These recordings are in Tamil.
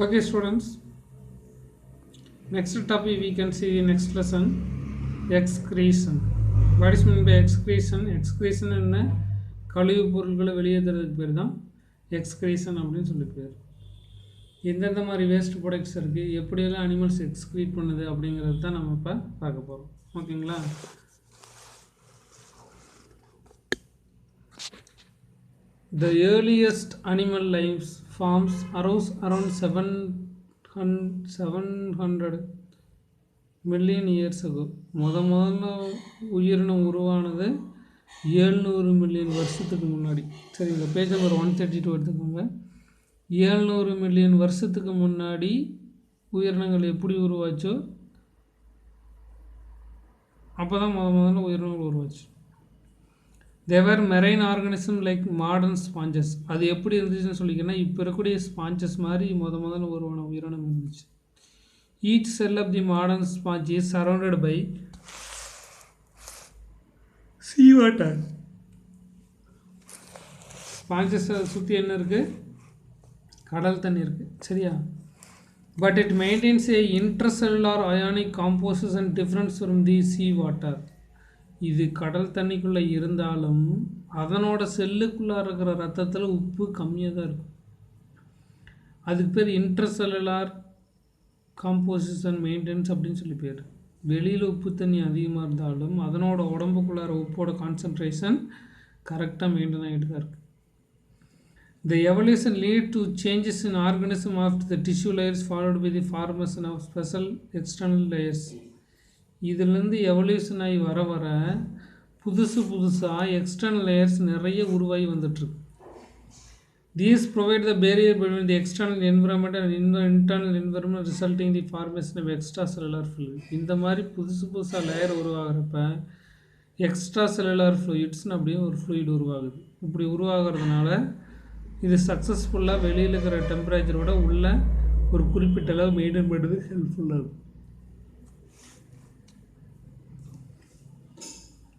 Okay, students. Next topic we can see next lesson excretion. What is meant by excretion? Excretion என்ன கழிவு பொருட்களை வெளியேற்றுறதுக்கு பேர் தான் எக்ஸ்கிரீஷன் அப்படின்னு சொல்லி பேர். எந்தெந்த மாதிரி வேஸ்ட் ப்ராடக்ட்ஸ் இருக்குது, எப்படியெல்லாம் அனிமல்ஸ் எக்ஸ்க்ரீட் பண்ணுது அப்படிங்கிறது தான் நம்ம இப்போ பார்க்க போகிறோம். ஓகேங்களா? The earliest animal life forms arose around 700 million years ago. முதல்ல உயிரினம் உருவானது 700 மில்லியன் வருஷத்துக்கு முன்னாடி. சரிங்க, பேஜ் நம்பர் 132 எடுத்துக்கோங்க. 700 மில்லியன் வருஷத்துக்கு முன்னாடி உயிரினங்கள் எப்படி உருவாச்சோ அப்போ தான் முதல்ல உயிரினங்கள் உருவாச்சு. They were marine organism like modern sponges. அது எப்படி இருந்துச்சுன்னு சொல்லிங்கன்னா, இப்போ இருக்கக்கூடிய ஸ்பாஞ்சஸ் மாதிரி முதல்ல உருவான உயிரினம் இருந்துச்சு. Each cell of the modern sponge is surrounded by sea water. ஸ்பாஞ்சஸை சுற்றி என்ன இருக்குது? கடல் தண்ணி இருக்குது. சரியா? But it maintains a intracellular ionic composition difference from the sea water. இது கடல் தண்ணிக்குள்ளே இருந்தாலும் அதனோட செல்லுக்குள்ளே இருக்கிற ரத்தத்தில் உப்பு கம்மியாக தான் இருக்கும். அதுக்கு பேர் இன்ட்ரசெல்லுலார் காம்போசிஷன் மெயின்டெனன்ஸ் அப்படின்னு சொல்லி பேர். வெளியில் உப்பு தண்ணி அதிகமாக இருந்தாலும் அதனோட உடம்புக்குள்ளார உப்போட கான்சன்ட்ரேஷன் கரெக்டாக மெயின்டைன் ஆகிட்டு தான் இருக்குது. The evolution lead to changes in organism after the tissue layers followed by the formation of special external layers. இதிலேருந்து எவல்யூஷன் ஆகி வர வர புதுசாக எக்ஸ்டர்னல் லேயர்ஸ் நிறைய உருவாகி வந்துட்டுருக்கு. These provide the barrier between the external environment and internal environment resulting in the formation of extracellular fluid. இந்த மாதிரி புதுசாக லேயர் உருவாகிறப்ப எக்ஸ்ட்ரா செல்லுலார் ஃப்ளூயிட்ஸ்னு அப்படியே ஒரு ஃப்ளூயிட் உருவாகுது. இப்படி உருவாகிறதுனால இது சக்ஸஸ்ஃபுல்லாக வெளியில் இருக்கிற டெம்பரேச்சரோட உள்ள ஒரு குறிப்பிட்ட அளவு மெயின்டைன் பண்ணுறது ஹெல்ப்ஃபுல்லாக இருக்கும்.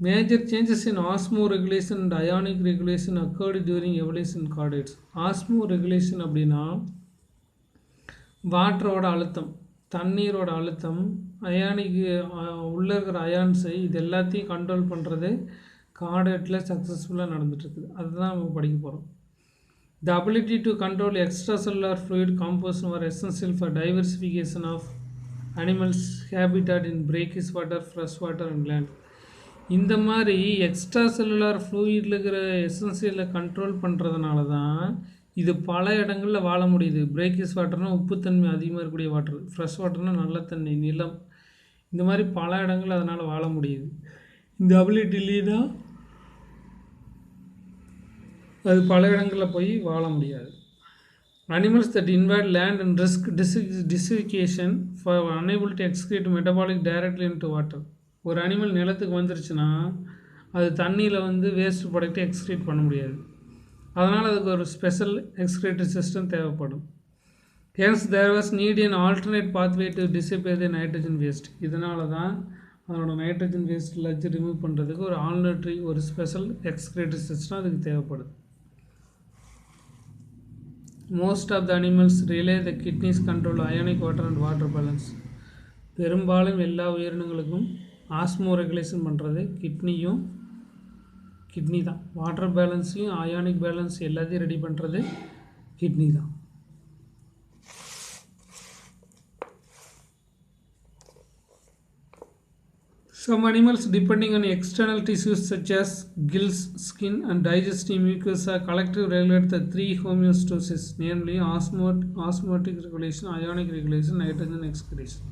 Major changes in osmoregulation and ionic regulation occurred during evolution chordates. Osmoregulation அப்படின்னா வாட்டரோட அழுத்தம், தண்ணீரோட அழுத்தம், அயானிக் உள்ளே இருக்கிற அயான்ஸை இது எல்லாத்தையும் கண்ட்ரோல் பண்ணுறது கார்டேட்டில் சக்ஸஸ்ஃபுல்லாக நடந்துகிட்ருக்குது. அதுதான் நம்ம படிக்க போகிறோம். The ability to control extracellular fluid composition were essential for diversification of animals' habitat in brackish water, fresh water and land. இந்த மாதிரி எக்ஸ்ட்ரா செல்லுலார் ஃப்ளூயிடில் இருக்கிற எசென்சியலை கண்ட்ரோல் பண்ணுறதுனால தான் இது பல இடங்களில் வாழ முடியுது. பிரேக்கிஸ் வாட்டர்னால் உப்புத்தன்மை அதிகமாக இருக்கக்கூடிய வாட்டர், ஃப்ரெஷ் வாட்டர்னால் நல்ல தண்ணி, நிலம், இந்த மாதிரி பல இடங்களில் அதனால் வாழ முடியுது. இந்த அபிலிட்டிலே தான் அது பல இடங்களில் போய் வாழ முடியாது. Animals that inhabit land and risk desiccation for unable to excrete metabolic directly into water. ஒரு அனிமல் நிலத்துக்கு வந்துருச்சுன்னா அது தண்ணியில் வேஸ்ட் ப்ராடக்ட்டை எக்ஸ்க்ரீட் பண்ண முடியாது. அதனால் அதுக்கு ஒரு ஸ்பெஷல் எக்ஸ்க்ரீட்டரி சிஸ்டம் தேவைப்படும். Hence there was need an alternate pathway to disappear the nitrogen waste. இதனால தான் அதனோட நைட்ரஜன் வேஸ்ட் எல்லாத்தையும் ரிமூவ் பண்ணுறதுக்கு ஒரு ஆல்டர்னேட்டிவ், ஒரு ஸ்பெஷல் எக்ஸ்க்ரீட்டரி சிஸ்டம் அதுக்கு தேவைப்படுது. Most of the animals rely the kidneys control ionic water and water balance. பெரும்பாலும் எல்லா உயிரினங்களுக்கும் ஆஸ்மோ ரெகுலேஷன் பண்ணுறது கிட்னி தான். வாட்டர் பேலன்ஸையும் அயானிக் பேலன்ஸ் எல்லாத்தையும் ரெடி பண்ணுறது கிட்னி தான். Some animals depending on external tissues such as gills, skin and digestive mucosa collectively regulate the three homeostases, namely osmotic regulation, ionic regulation, nitrogen excretion.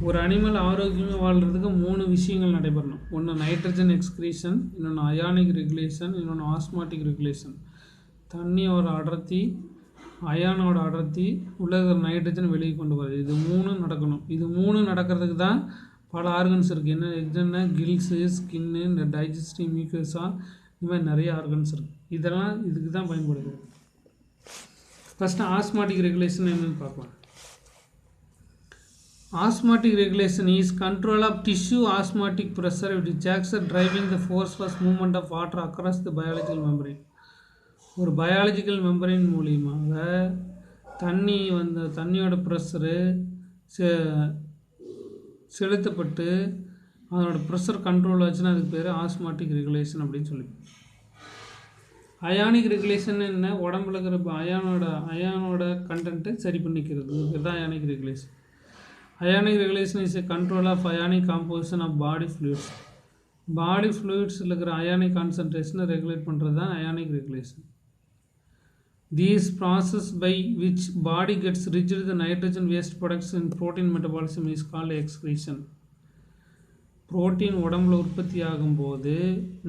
ஒரு அனிமல் ஆரோக்கியமாக வாழ்கிறதுக்கு 3 விஷயங்கள் நடைபெறணும். ஒன்று நைட்ரஜன் எக்ஸ்க்ரீஷன், இன்னொன்று அயானிக் ரெகுலேஷன், இன்னொன்று ஆஸ்மாட்டிக் ரெகுலேஷன். தண்ணியோட அடர்த்தி, அயானோட அடர்த்தி, உலக நைட்ரஜன் வெளியே கொண்டு வருது. இது 3 நடக்கணும். இது 3 நடக்கிறதுக்கு தான் பல ஆர்கன்ஸ் இருக்குது. என்னென்ன கில்ஸு, ஸ்கின்னு, இந்த டைஜஸ்டிவ் மியூக்கஸா, இந்த மாதிரி நிறைய ஆர்கன்ஸ் இருக்குது. இதெல்லாம் இதுக்கு தான் பயன்படுது. ஃபஸ்ட்டு ஆஸ்மாட்டிக் ரெகுலேஷன் என்னென்னு பார்க்கலாம். Osmotic regulation is control of tissue osmotic pressure which acts as driving the forceless movement of water across the biological membrane. ஒரு பயாலஜிக்கல் மெம்பரின் மூலியமாக தண்ணியோட ப்ரெஷரு செலுத்தப்பட்டு அதனோட ப்ரெஷர் கண்ட்ரோல் ஆச்சுன்னா அதுக்கு பேர் ஆஸ்மாட்டிக் ரெகுலேஷன் அப்படின்னு சொல்லி. அயானிக் ரெகுலேஷன் என்ன? உடம்புல இருக்கிற அயானோட கண்டென்ட்டை சரி பண்ணிக்கிறது, இதுதான் ionic regulation. Ionic regulation is a control of ionic composition of body fluids. Body ஃப்ளூயிட்ஸில் இருக்கிற அயானிக் கான்சன்ட்ரேஷனை ரெகுலேட் பண்ணுறது தான் ionic regulation. These process by which body gets rid of the nitrogen waste products in protein metabolism is called excretion. Protein உடம்புல உற்பத்தி ஆகும்போது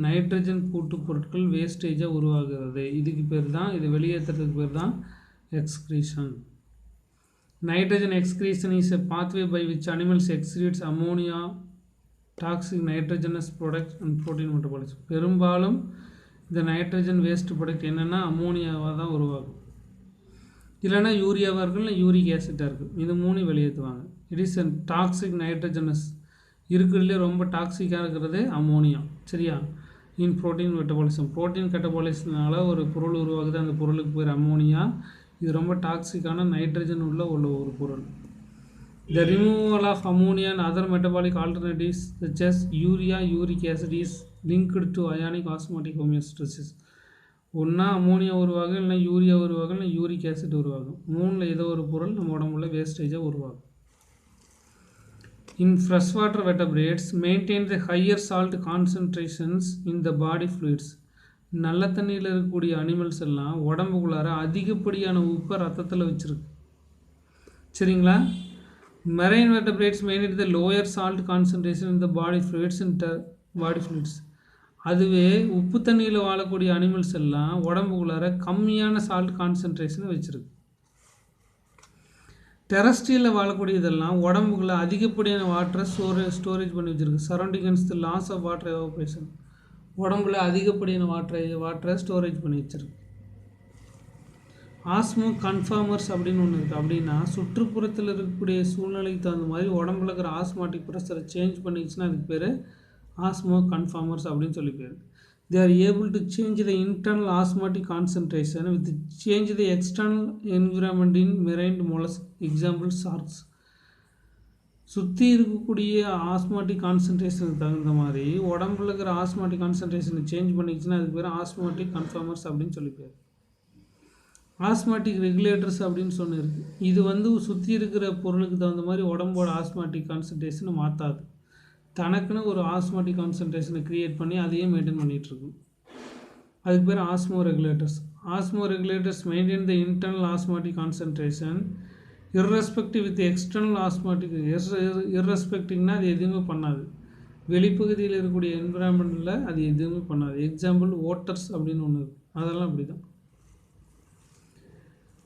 நைட்ரஜன் கூட்டு பொருட்கள் வேஸ்டேஜாக உருவாகிறது. இதுக்கு பேர் தான், இது வெளியேற்றுறதுக்கு பேர் தான் excretion. Nitrogen excretion is a pathway by which animals excretes ammonia, toxic nitrogenous product and protein metabolism. பெரும்பாலும் இந்த நைட்ரஜன் வேஸ்ட் ப்ராடக்ட் என்னென்னா அமோனியாவாக தான் உருவாகும், இல்லைனா யூரியாவாக இருக்கும், இல்லை யூரிக் ஆசிட்டாக இருக்கும். இது மூணு வெளியேற்றுவாங்க. It is a toxic nitrogenous, இருக்கிறதுலே ரொம்ப டாக்ஸிக்காக இருக்கிறது அமோனியா. சரியா? இன் ப்ரோட்டீன் மெட்டபாலிசம், ப்ரோட்டீன் கெட்டபாலிசம்னால ஒரு பொருள் உருவாகுது, அந்த பொருளுக்கு பேர் அமோனியா. இது ரொம்ப டாக்ஸிக்கான நைட்ரஜன் உள்ள ஒரு பொருள். The removal of ammonia and other metabolic alternatives such as urea, uric acid is linked to ionic osmotic homeostasis. ஒன்றா அமோனியா உருவாகும், இல்லைனா யூரியா உருவாகும், இல்லை யூரிக் ஆசிட் உருவாகும். மூணில் ஏதோ ஒரு பொருள் நம்ம உடம்புல வேஸ்டேஜாக உருவாகும். In freshwater vertebrates maintain the higher salt concentrations in the body fluids. நல்ல தண்ணியில் இருக்கக்கூடிய அனிமல்ஸ் எல்லாம் உடம்புக்குள்ளார அதிகப்படியான உப்பை ரத்தத்தில் வச்சுருக்கு. சரிங்களா? Marine vertebrates maintain the lower salt concentration in the body fluids. அதுவே உப்பு தண்ணியில் வாழக்கூடிய அனிமல்ஸ் எல்லாம் உடம்புக்குள்ளார கம்மியான சால்ட் கான்சன்ட்ரேஷனை வச்சுருக்கு. டெரஸ்ட்ரியலில் வாழக்கூடியதெல்லாம் உடம்புக்குள்ள அதிகப்படியான வாட்டரை ஸ்டோரேஜ் பண்ணி வச்சுருக்கு. Surrounding and the loss of water evaporation, உடம்புல அதிகப்படியான வாட்டரை ஸ்டோரேஜ் பண்ணி வச்சுருக்கு. ஆஸ்மோ கன்ஃபார்மர்ஸ் அப்படின்னு ஒன்று இருக்குது. அப்படின்னா சுற்றுப்புறத்தில் இருக்கக்கூடிய சூழ்நிலைக்கு தகுந்த மாதிரி உடம்புல இருக்கிற ஆஸ்மாட்டிக் ப்ரெஷரை சேஞ்ச் பண்ணிச்சுன்னா அதுக்கு பேர் ஆஸ்மோ கன்ஃபார்மர்ஸ் அப்படின்னு சொல்லி பேர். They are able to change the internal osmotic concentration with change the external environment in marine mollusks. Example sharks. சுற்றி இருக்கக்கூடிய ஆஸ்மாட்டிக் கான்சன்ட்ரேஷனுக்கு தகுந்த மாதிரி உடம்புல இருக்கிற ஆஸ்மாட்டிக் கான்சன்ட்ரேஷனை சேஞ்ச் பண்ணிச்சுன்னா அதுக்கு பேர் ஆஸ்மாட்டிக் கன்ஃபார்மர்ஸ் அப்படின்னு சொல்லி பேர். ஆஸ்மாட்டிக் ரெகுலேட்டர்ஸ் அப்படின்னு சொன்னிருக்கு. இது சுற்றி இருக்கிற பொருளுக்கு தகுந்த மாதிரி உடம்போட ஆஸ்மாட்டிக் கான்சன்ட்ரேஷனை மாற்றாது, தனக்குன்னு ஒரு ஆஸ்மாட்டிக் கான்சன்ட்ரேஷனை க்ரியேட் பண்ணி அதையே மெயின்டைன் பண்ணிகிட்ருக்கும். அதுக்கு பேர் osmoregulators. Osmoregulators maintain the internal osmotic concentration irrespective with external osmotic. இர்ரெஸ்பெக்டிவ்னா அது எதுவுமே பண்ணாது, வெளிப்பகுதியில் இருக்கக்கூடிய என்விரான்மெண்ட்டில் அது எதுவுமே பண்ணாது. எக்ஸாம்பிள் ஓட்டர்ஸ் அப்படின்னு ஒன்று இருக்குது, அதெல்லாம் அப்படி தான்.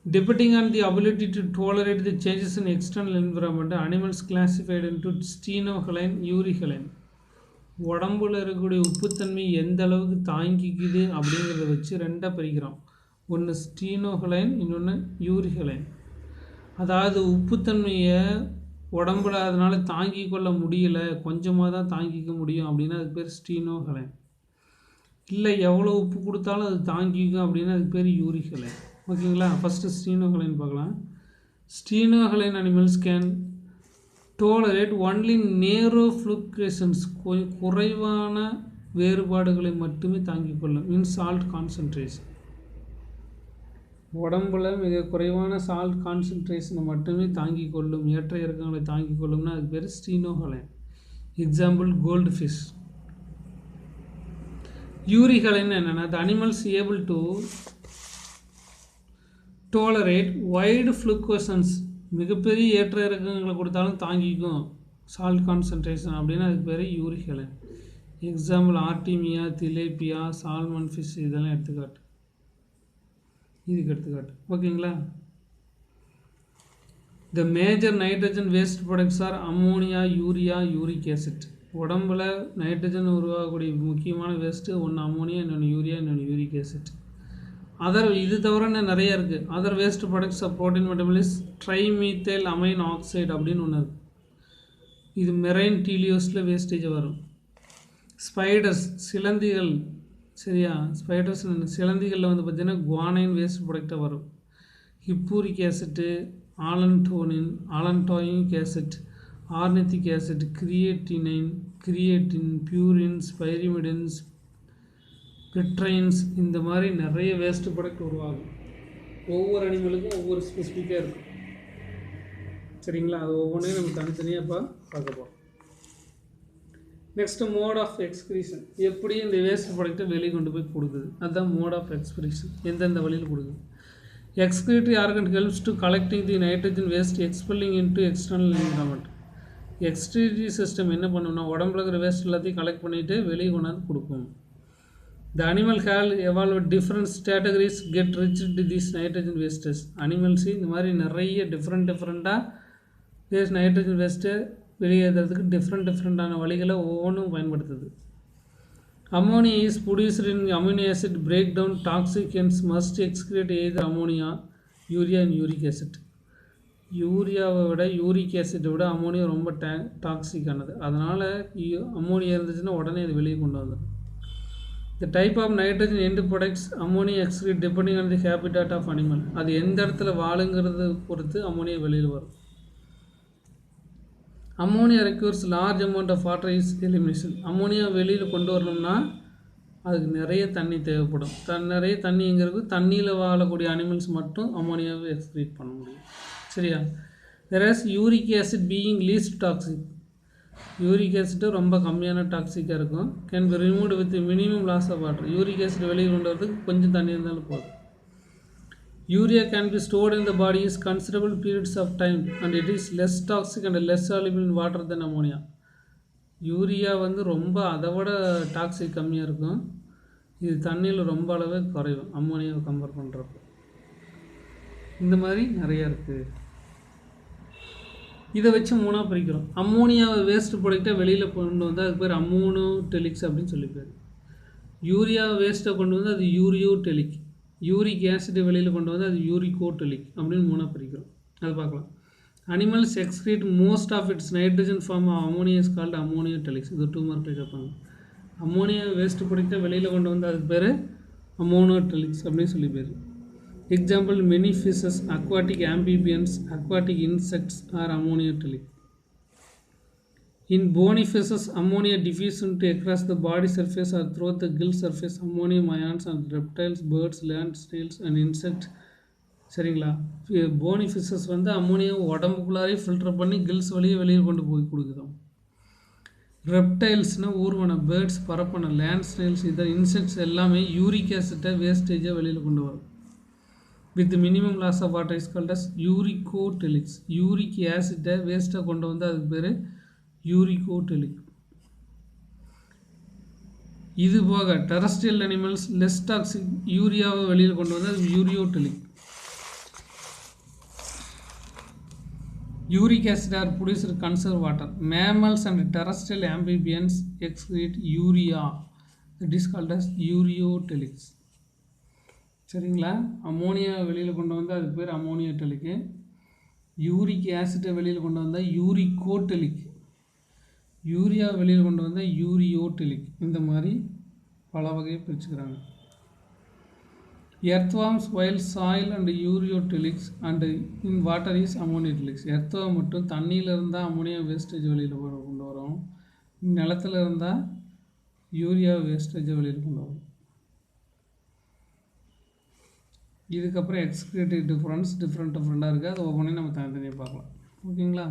Depending on the ability to tolerate the changes in external environment, animals classified into stenohaline, urihaline. உடம்புல இருக்கக்கூடிய உப்புத்தன்மை எந்த அளவுக்கு தாங்கிக்குது அப்படிங்கிறத வச்சு ரெண்டாக பிரிக்கிறோம். ஒன்று ஸ்டீனோஹலைன், இன்னொன்று யூரிஹலைன். அதாவது உப்புத்தன்மையை உடம்புல அதனால் தாங்கி கொள்ள முடியலை, கொஞ்சமாக தான் தாங்கிக்க முடியும் அப்படின்னா அதுக்கு பேர் ஸ்டீனோஹலைன். இல்லை எவ்வளோ உப்பு கொடுத்தாலும் அது தாங்கிக்கும் அப்படின்னா அதுக்கு பேர் யூரிஹலைன். ஓகேங்களா? ஃபஸ்ட்டு ஸ்டீனோஹலைன் பார்க்கலாம். ஸ்டீனோஹலைன் அனிமல்ஸ் கேன் டோலரேட் ஒன்லி நேரோ ஃப்ளூக்சுவேஷன்ஸ், குறைவான வேறுபாடுகளை மட்டுமே தாங்கிக் கொள்ளும். இன் சால்ட் கான்சன்ட்ரேஷன், உடம்புல மிக குறைவான சால்ட் கான்சன்ட்ரேஷனை மட்டுமே தாங்கிக் கொள்ளும், ஏற்ற இறக்கங்களை தாங்கிக் கொள்ளும்னா அதுக்கு பேர் stenohaline. Example gold fish. Euryhaline என்னென்னா the animals able to tolerate wide fluctuations, மிகப்பெரிய ஏற்ற இறக்கங்களை கொடுத்தாலும் தாங்கிக்கும் சால்ட் கான்சன்ட்ரேஷன் அப்படின்னா அதுக்கு பேர் euryhaline. Example Artemia, tilapia, salmon fish, இதெல்லாம் எடுத்துக்காட்டு, இதுக்கு எடுத்துக்காட்டு. ஓகேங்களா? The major nitrogen waste products are ammonia, urea, uric acid. உடம்புல நைட்ரஜன் உருவாகக்கூடிய முக்கியமான வேஸ்ட்டு ஒன்று அமோனியா, இன்னொன்று யூரியா, இன்னொன்று யூரிக் ஆசிட். இது தவிர நிறைய இருக்குது. Other waste products of protein metabolism trimethyl amine oxide அப்படின்னு ஒன்று இருக்குது. இது மெரைன் டீலியோஸில் வேஸ்டேஜ் வரும். ஸ்பைடர்ஸ், சிலந்திகள். சரியா? ஸ்பைடர்ஸ் சிலந்திகளில் பார்த்திங்கன்னா குவானைன் வேஸ்ட் ப்ராடக்டாக வரும். Hippuric acid, allantoic acid, ornithic acid, creatine, purines, pyrimidines, பிட்ரைன்ஸ், இந்த மாதிரி நிறைய வேஸ்ட் ப்ராடக்ட் உருவாகும். ஒவ்வொரு அனிமலுக்கும் ஒவ்வொரு ஸ்பெசிஃபிக்காக இருக்கும். சரிங்களா? அது ஒவ்வொன்றையும் நம்ம தனித்தனியாக இப்போ பார்க்க போகிறோம். Next mode of excretion. எப்படி இந்த வேஸ்ட் ப்ராடக்ட்டை வெளியே கொண்டு போய் கொடுக்குது, அதுதான் மோட் ஆஃப் எக்ஸ்கிரீஷன். எந்தெந்த வழியில் கொடுக்குது. Excretory organ helps to collecting the nitrogen waste expelling into external environment. Excretory system என்ன பண்ணுன்னா உடம்புல இருக்கிற வேஸ்ட் எல்லாத்தையும் கலெக்ட் பண்ணிவிட்டு வெளியே கொண்டாந்து கொடுக்கும். The animal have evolved different categories get rich to these nitrogen wastes. Animals இந்த மாதிரி நிறைய டிஃப்ரெண்ட்டாக வேஸ்ட் நைட்ரஜன் வேஸ்ட்டு வெளியேறதுக்கு டிஃப்ரெண்ட்டான வழிகளை ஒவ்வொன்றும் பயன்படுத்துது. Ammonia is produced in amino acid break down toxic and must excrete either ammonia, urea and uric acid. யூரியாவை விட யூரிக் ஆசிட்டை விட அமோனியா ரொம்ப டாக்ஸிக்கானது. அதனால் அம்மோனியா இருந்துச்சுன்னா உடனே அது வெளியே கொண்டு வந்துடும். The type of nitrogen end products ammonia excrete depending on the habitat of animal. அது எந்த இடத்துல வாழுங்கிறது பொறுத்து அம்மோனியா வெளியில் வரும். Ammonia requires large amount of water is elimination. Ammonia வெளியில் கொண்டு வரணும்னா அதுக்கு நிறைய தண்ணி தேவைப்படும். நிறைய தண்ணி எங்கே இருக்குது, தண்ணியில் வாழக்கூடிய அனிமல்ஸ் மட்டும் அம்மோனியாவை எக்ஸ்க்ரீட் பண்ண முடியும். சரியா? whereas uric acid being least toxic. Uric acid ரொம்ப கம்மியான டாக்ஸிக்காக இருக்கும். Can be removed with minimum loss of water. Uric acid வெளியே கொண்டு வரதுக்கு கொஞ்சம் தண்ணி இருந்தாலும் போதும். Urea can be stored in the body is considerable periods of time and it is less toxic and less soluble in water then ammonia. Urea வந்து ரொம்ப அதை விட டாக்ஸிக் கம்மியாக இருக்கும். இது தண்ணியில் ரொம்ப அளவே குறையும் அம்மோனியாவை கம்பேர் பண்ணுறப்போ. இந்த மாதிரி நிறையா இருக்குது. இதை வச்சு மூணாக பிரிக்கிறோம். அம்மோனியாவை வேஸ்ட் ப்ராடக்டை வெளியில் கொண்டு வந்தால் அதுக்கு பேர் அம்மோனோடெலிக்ஸ் அப்படின்னு சொல்லி பேர். யூரியா வேஸ்ட்டை கொண்டு வந்து அது யூரியோடெலிக். யூரிக் ஆசிட்டை வெளியில் கொண்டு வந்து அது யூரிகோடெலிக் அப்படின்னு மூணாக பிரிக்கிறோம். அது பார்க்கலாம். Animals excrete most of its nitrogen form ammonia is called ammoniotelics. இது 2 மார்க் கேட்பாங்க. அம்மோனியா வேஸ்ட் ப்ராடக்டை வெளியில் கொண்டு வந்து அதுக்கு பேர் அம்மோனோடெலிக்ஸ் அப்படின்னு சொல்லி பேர். Example, many fishes, aquatic amphibians, aquatic insects are ammoniotelic. In bony fishes, ammonia diffused across the body surface or throughout the gill surface. Ammonium ions on reptiles, birds, land snails and insects. சரிங்களா? போனி ஃபிஷஸ் வந்து அம்மோனியா உடம்புக்குள்ளாரே ஃபில்டர் பண்ணி கில்ஸ் வெளியே கொண்டு போய் கொடுக்குறோம். ரெப்டைல்ஸ்னால் ஊர்வன, பேர்ட்ஸ் பறப்பன, லேண்ட் ஸ்னெயில்ஸ், இதர் இன்செக்ட்ஸ் எல்லாமே யூரிக் ஆசிட்டை வேஸ்டேஜை வெளியில் கொண்டு வரும். with minimum loss of water is called as uricotelics. Uric ஆசிட்டை வேஸ்ட்டாக கொண்டு வந்து அதுக்கு பேர் யூரிகோடெலிக். இது போக டெரஸ்ட்ரியல் அனிமல்ஸ் லெஸ் டாக்ஸிக் யூரியாவை வெளியில் கொண்டு வந்து அது ureotelic. Uric acid are produced conserve water. Mammals and terrestrial amphibians excrete urea. It is called as ureotelics. சரிங்களா? அம்மோனியா வெளியில் கொண்டு வந்தால் அதுக்கு பேர் அம்மோனியோடெலிக்கு. யூரிக் ஆசிட்டை வெளியில் கொண்டு வந்தால் யூரிகோடெலிக். யூரியா வெளியில் கொண்டு வந்தால் யூரியோடெலிக். இந்த மாதிரி பல வகையை பிரிச்சுக்கிறாங்க. Earthworms while soil and ureotelics and in water is ammoniotelics. Earthworm மட்டும் தண்ணியில் இருந்தால் அம்மோனியா வேஸ்டேஜ் வெளியில் கொண்டு வரும். நிலத்தில் இருந்தால் யூரியா வேஸ்டேஜை வெளியில் கொண்டு வரும். இதுக்கப்புறம் எக்ஸ்கிரீட்டரி டிஃப்ரெண்ட்டாக இருக்குது. அது ஒவ்வொன்றையும் நம்ம தனித்தனியாக பார்க்கலாம். ஓகேங்களா?